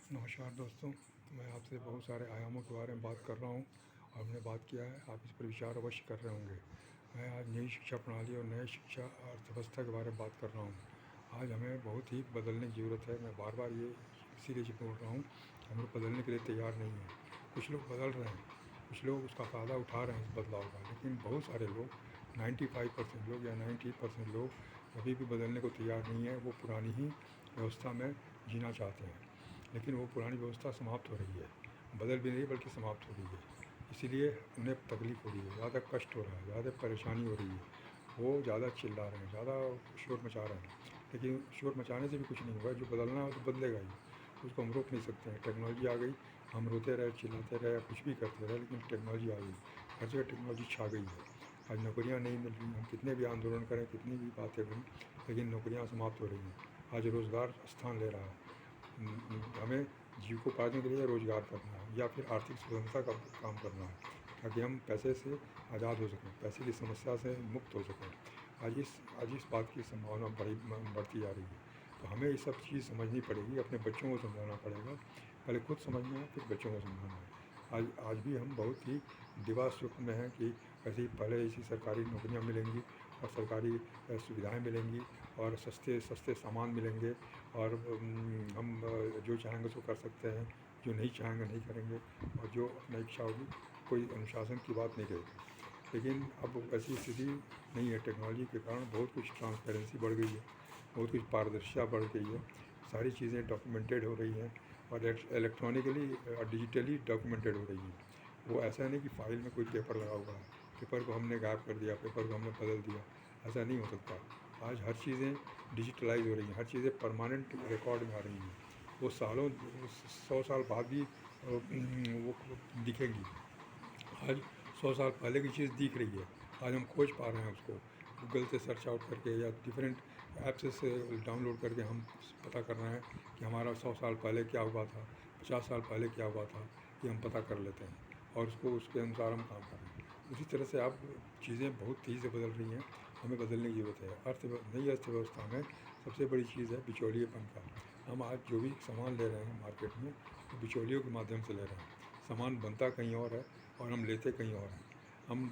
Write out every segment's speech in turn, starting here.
नमस्कार दोस्तों, मैं आपसे बहुत सारे आयामों के बारे में बात कर रहा हूँ और हमने बात किया है, आप इस पर विचार अवश्य कर रहे होंगे। मैं आज नई शिक्षा प्रणाली और नए शिक्षा अर्थव्यवस्था के बारे में बात कर रहा हूँ। आज हमें बहुत ही बदलने की ज़रूरत है। मैं बार बार ये इसीलिए बोल रहा हूँ कि हम लोग बदलने के लिए तैयार नहीं हैं। कुछ लोग बदल रहे हैं, कुछ लोग उसका फ़ायदा उठा रहे हैं इस बदलाव का, लेकिन बहुत सारे लोग 95% लोग या 90% लोग अभी भी बदलने को तैयार नहीं है। वो पुरानी ही व्यवस्था में जीना चाहते हैं, लेकिन वो पुरानी व्यवस्था समाप्त हो रही है, बदल भी नहीं बल्कि समाप्त हो रही है। इसीलिए उन्हें तकलीफ़ हो रही है, ज़्यादा कष्ट हो रहा है, ज़्यादा परेशानी हो रही है। वो ज़्यादा चिल्ला रहे हैं, ज़्यादा शोर मचा रहे हैं, लेकिन शोर मचाने से भी कुछ नहीं होगा। जो बदलना है तो बदलेगा ही, उसको हम रोक नहीं सकते हैं। टेक्नोलॉजी आ गई, हम रोते रहे, चिल्लाते रहे या कुछ भी करते रहे, लेकिन टेक्नोलॉजी आ गई, हर जगह टेक्नोलॉजी छा गई है। आज नौकरियां नहीं मिल रही, हम कितने भी आंदोलन करें, कितनी भी बातें करें, लेकिन नौकरियां समाप्त हो रही हैं। आज रोज़गार स्थान ले रहा है। हमें जीविकोपार्जन के लिए रोज़गार करना है या फिर आर्थिक स्वतंत्रता का काम करना है, ताकि हम पैसे से आज़ाद हो सकें, पैसे की समस्या से मुक्त हो सकें। आज इस बात की संभावना बढ़ती जा रही है। तो हमें ये सब चीज़ समझनी पड़ेगी, अपने बच्चों को समझाना पड़ेगा। पहले खुद समझना है, फिर बच्चों को समझाना है। आज भी हम बहुत ही दिवा स्वप्न में हैं कि ऐसे ही पहले ऐसी सरकारी नौकरियां मिलेंगी और सरकारी सुविधाएं मिलेंगी और सस्ते सस्ते सामान मिलेंगे, और हम जो चाहेंगे सो कर सकते हैं, जो नहीं चाहेंगे नहीं करेंगे, और जो अपनी इच्छा होगी, कोई अनुशासन की बात नहीं रहेगी। लेकिन अब ऐसी स्थिति नहीं है। टेक्नोलॉजी के कारण बहुत कुछ ट्रांसपेरेंसी बढ़ गई है, बहुत कुछ पारदर्शिता बढ़ गई है, सारी चीज़ें डॉक्यूमेंटेड हो रही हैं और इलेक्ट्रॉनिकली डिजिटली डॉक्यूमेंटेड हो रही हैं। वो ऐसा नहीं कि फ़ाइल में कोई पेपर लगा हुआ है, पेपर को हमने गायब कर दिया, पेपर को हमने बदल दिया, ऐसा नहीं हो सकता। आज हर चीज़ें डिजिटलाइज हो रही हैं, हर चीज़ें परमानेंट रिकॉर्ड में आ रही हैं। वो सालों 100 साल बाद भी वो दिखेंगी। आज 100 साल पहले की चीज़ दिख रही है, आज हम खोज पा रहे हैं उसको, गूगल से सर्च आउट करके या डिफरेंट ऐप से डाउनलोड करके हम पता कर रहे हैं कि हमारा 100 साल पहले क्या हुआ था, 50 साल पहले क्या हुआ था, ये हम पता कर लेते हैं और उसको उसके अनुसार हम काम कर रहे हैं। उसी तरह से अब चीज़ें बहुत तेज़ी से बदल रही हैं, हमें बदलने की ज़रूरत है। नई अर्थव्यवस्था में सबसे बड़ी चीज़ है बिचौलिएपन का। हम आज जो भी सामान ले रहे हैं मार्केट में, वो बिचौलियों के माध्यम से ले रहे हैं। सामान बनता कहीं और है और हम लेते कहीं और हैं। हम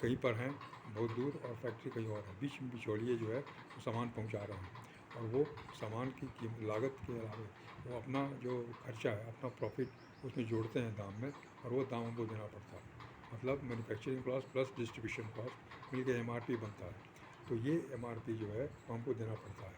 कहीं पर हैं बहुत दूर और फैक्ट्री कहीं और है, बीच में बिचौलिए जो है वो सामान पहुंचा रहे हैं, और वो सामान की कीमत लागत के अलावा वो अपना जो खर्चा है, अपना प्रॉफिट उसमें जोड़ते हैं दाम में, और वो दाम हमको देना पड़ता है। मतलब manufacturing cost plus distribution cost मिलकर एमआरपी बनता है। तो ये एमआरपी जो है वो हमको देना पड़ता है।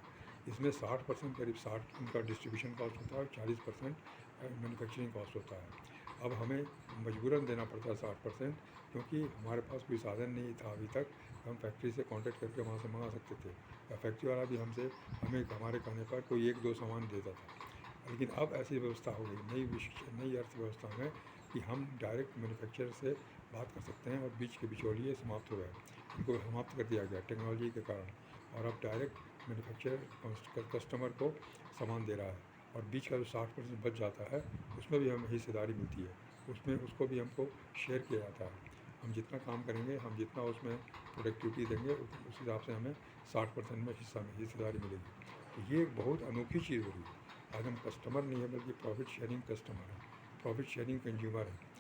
इसमें 60% करीब 60 उनका डिस्ट्रीब्यूशन कॉस्ट होता है और 40% मैन्युफैक्चरिंग कॉस्ट होता है। अब हमें मजबूरन देना पड़ता है 60%, क्योंकि हमारे पास कोई साधन नहीं था अभी तक। हम फैक्ट्री से कांटेक्ट करके वहाँ से मंगा सकते थे, या फैक्ट्री वाला भी हमसे हमें हमारे कहने पर कोई एक दो सामान देता था। लेकिन अब ऐसी व्यवस्था हो गई नई अर्थव्यवस्था में कि हम डायरेक्ट मैन्युफैक्चरर से बात कर सकते हैं, और बीच के बिचौलिए समाप्त हो गए, इनको समाप्त कर दिया गया टेक्नोलॉजी के कारण। और अब डायरेक्ट मैन्युफैक्चरर कस्टमर को सामान दे रहा है, और बीच का जो 60% बच जाता है उसमें भी हमें हिस्सेदारी मिलती है, उसमें उसको भी हमको शेयर किया जाता है। हम जितना काम करेंगे, हम जितना उसमें प्रोडक्टिविटी देंगे, उस हिसाब से हमें 60% में हिस्सेदारी मिलेगी। तो ये एक बहुत अनोखी चीज़ हो रही है। आज हम कस्टमर नहीं है बल्कि प्रॉफिट शेयरिंग कस्टमर है, प्रॉफिट शेयरिंग कंज्यूमर है।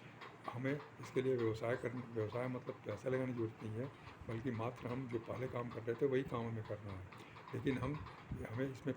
हमें इसके लिए व्यवसाय मतलब पैसा लगाने की ज़रूरत नहीं है, बल्कि मात्र हम जो पहले काम कर रहे थे वही काम हमें करना है। लेकिन हमें इसमें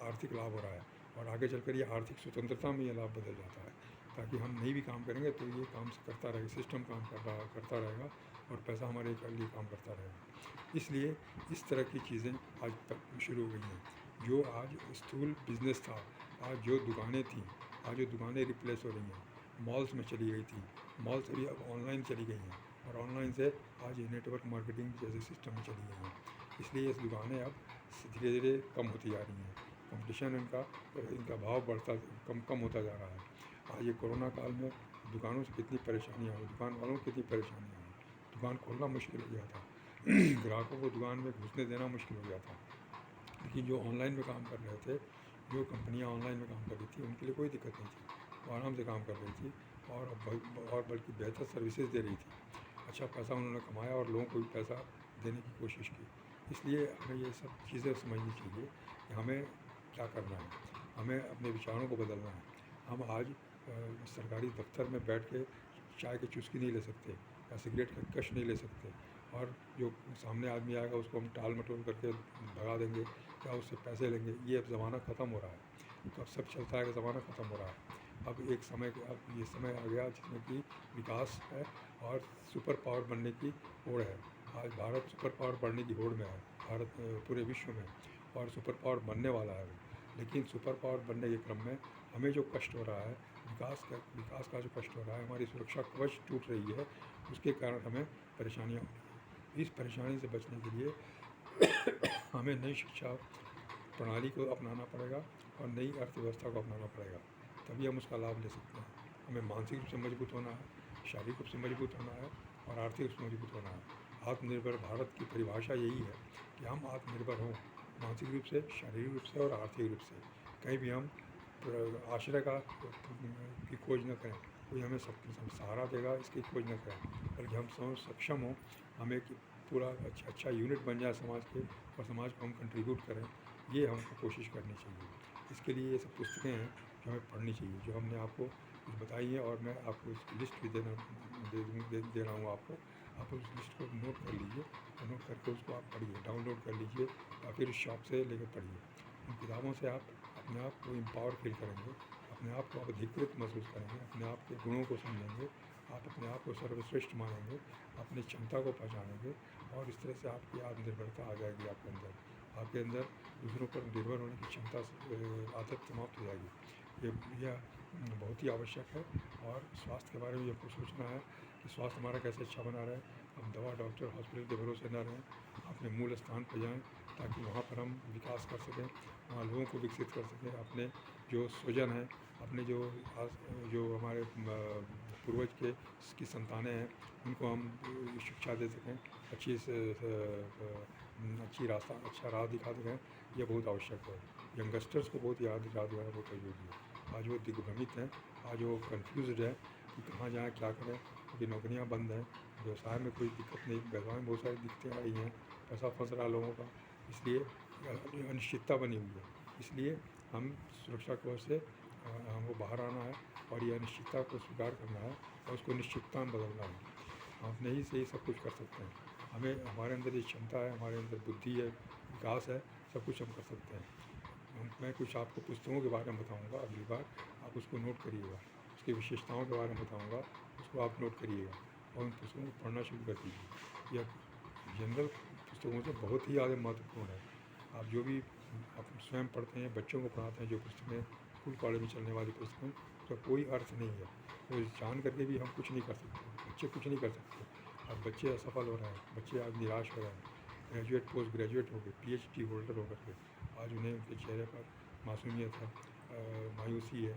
आर्थिक लाभ हो रहा है, और आगे चलकर ये आर्थिक स्वतंत्रता में ये लाभ बदल जाता है, ताकि हम नहीं भी काम करेंगे तो ये काम करता रहेगा, सिस्टम काम करता रहेगा, और पैसा हमारे लिए काम करता रहेगा। इसलिए इस तरह की चीज़ें आज तक शुरू हो गई हैं। जो आज स्थूल बिजनेस था, आज जो दुकानें थीं, आज जो दुकानें रिप्लेस हो रही हैं, मॉल्स में चली गई थी, मॉल्स भी अब ऑनलाइन चली गई हैं, और ऑनलाइन से आज ये नेटवर्क मार्केटिंग जैसे सिस्टम में चली गई हैं। इसलिए ये दुकानें अब धीरे धीरे कम होती जा रही हैं। कंपटीशन इनका इनका भाव बढ़ता कम कम होता जा रहा है। आज ये कोरोना काल में दुकानों से कितनी परेशानियाँ हुई, दुकान वालों को कितनी परेशानियाँ हुई, दुकान खोलना मुश्किल हो गया था, ग्राहकों को दुकान में घुसने देना मुश्किल हो गया था। लेकिन जो ऑनलाइन में काम कर रहे थे, जो कंपनियां ऑनलाइन में काम कर रही थी, उनके लिए कोई दिक्कत नहीं थी, वो आराम से काम कर रही थी, और बल्कि बेहतर सर्विसेज दे रही थी। अच्छा पैसा उन्होंने कमाया और लोगों को भी पैसा देने की कोशिश की। इसलिए हमें ये सब चीज़ें समझनी चाहिए कि हमें क्या करना है, हमें अपने विचारों को बदलना है, हम आज सरकारी दफ्तर में बैठ के चाय की चुस्की नहीं ले सकते या सिगरेट का कश नहीं ले सकते, और जो सामने आदमी आएगा उसको हम टाल मटोल करके भगा देंगे या उससे पैसे लेंगे। ये अब ज़माना ख़त्म हो रहा है। तो अब सब चलता है कि ज़माना ख़त्म हो रहा है। अब ये समय आ गया जिसमें कि विकास है और सुपर पावर बनने की होड़ है। आज भारत सुपर पावर बनने की होड़ में है, भारत पूरे विश्व में, और सुपर पावर बनने वाला है वो। लेकिन सुपर पावर बनने के क्रम में हमें जो कष्ट हो रहा है, विकास का जो कष्ट हो रहा है, हमारी सुरक्षा कवच टूट रही है, उसके कारण हमें परेशानियाँ हो रही हैं। इस परेशानी से बचने के लिए हमें नई शिक्षा प्रणाली को अपनाना पड़ेगा और नई अर्थव्यवस्था को अपनाना पड़ेगा, तभी हम उसका लाभ ले सकते हैं। हमें मानसिक रूप से मजबूत होना है, शारीरिक रूप से मजबूत होना है और आर्थिक रूप से मजबूत होना है। आत्मनिर्भर भारत की परिभाषा यही है कि हम आत्मनिर्भर हों, मानसिक रूप से, शारीरिक रूप से और आर्थिक रूप से। कहीं भी हम आश्रय की खोज न करें, कोई हमें सहारा देगा इसकी खोज न करें, बल्कि हम सक्षम हों, हम एक पूरा अच्छा यूनिट बन जाए समाज के, और समाज को हम कंट्रीब्यूट करें, ये हमको कोशिश करनी चाहिए। इसके लिए ये सब पुस्तकें हैं जो हमें पढ़नी चाहिए, जो हमने आपको कुछ बताई हैं, और मैं आपको इसकी लिस्ट भी दे रहा हूँ आपको। आप उस लिस्ट को नोट कर लीजिए, और नोट करके उसको आप पढ़िए, डाउनलोड कर लीजिए या फिर शॉप से लेकर पढ़िए। उन किताबों से आप अपने आप को एम्पावर फील करेंगे, अपने आप को आप अधिकृत महसूस करेंगे, अपने आप के गुणों को समझेंगे, आप अपने आप को सर्वश्रेष्ठ मानेंगे, अपनी क्षमता को पहचानेंगे, और इस तरह से आपकी आत्मनिर्भरता आ जाएगी आपके अंदर दूसरों पर निर्भर होने की क्षमता आदत समाप्त हो जाएगी। यह बहुत ही आवश्यक है। और स्वास्थ्य के बारे में हमको सोचना है कि स्वास्थ्य हमारा कैसे अच्छा बना रहे। हम दवा, डॉक्टर, हॉस्पिटल के भरोसे न रहें, अपने मूल स्थान पर जाएँ, ताकि वहाँ पर हम विकास कर सकें, वहाँ लोगों को विकसित कर सकें। अपने जो स्वजन हैं, अपने जो हमारे पूर्वज की संतानें हैं, उनको हम शिक्षा दे सकें, अच्छा राह दिखा सकें, ये बहुत आवश्यक है। यंगस्टर्स को बहुत याद दिलाना बहुत ज़रूरी है। आज वो दिग्भ्रमित हैं, आज वो कन्फ्यूज़्ड हैं कि कहाँ जाएँ, क्या करें, क्योंकि नौकरियाँ बंद हैं, व्यवसाय में कोई दिक्कत नहीं, व्यवसाय में बहुत सारी दिक्कतें आ रही हैं, पैसा फंस रहा है लोगों का, इसलिए अनिश्चितता बनी हुई है। इसलिए हम सुरक्षा कवच से हमको बाहर आना है, और ये अनिश्चितता को स्वीकार करना है और उसको निश्चितता में बदलना है। हम अपने ही से ही सब कुछ कर सकते हैं। हमारे अंदर ये क्षमता है, हमारे अंदर बुद्धि है, विकास है, सब कुछ हम कर सकते हैं। मैं कुछ आपको पुस्तकों के बारे में बताऊंगा अगली बार, आप उसको नोट करिएगा। उसकी विशेषताओं के बारे में बताऊंगा, उसको आप नोट करिएगा और उन पुस्तकों को पढ़ना शुरू कर दीजिए। यह जनरल पुस्तकों से बहुत ही ज़्यादा महत्वपूर्ण है। आप जो भी आप स्वयं पढ़ते हैं, बच्चों को पढ़ाते हैं, जो पुस्तकें स्कूल कॉलेज में चलने वाली पुस्तकें, उसका कोई अर्थ नहीं है। वो जान करके भी हम कुछ नहीं कर सकते, बच्चे कुछ नहीं कर सकते। अब बच्चे असफल हो रहे हैं, बच्चे आज निराश हो रहे हैं, ग्रेजुएट, पोस्ट ग्रेजुएट हो गए, PhD होल्डर होकर के आज उन्हें उनके चेहरे पर मासूमियत है, मायूसी है,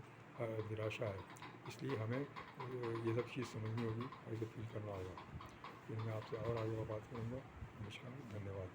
निराशा है। इसलिए हमें ये सब चीज़ समझनी होगी और इसे फील करना होगा। फिर मैं आपसे और आगे बात करूँगा। नमस्कार, धन्यवाद।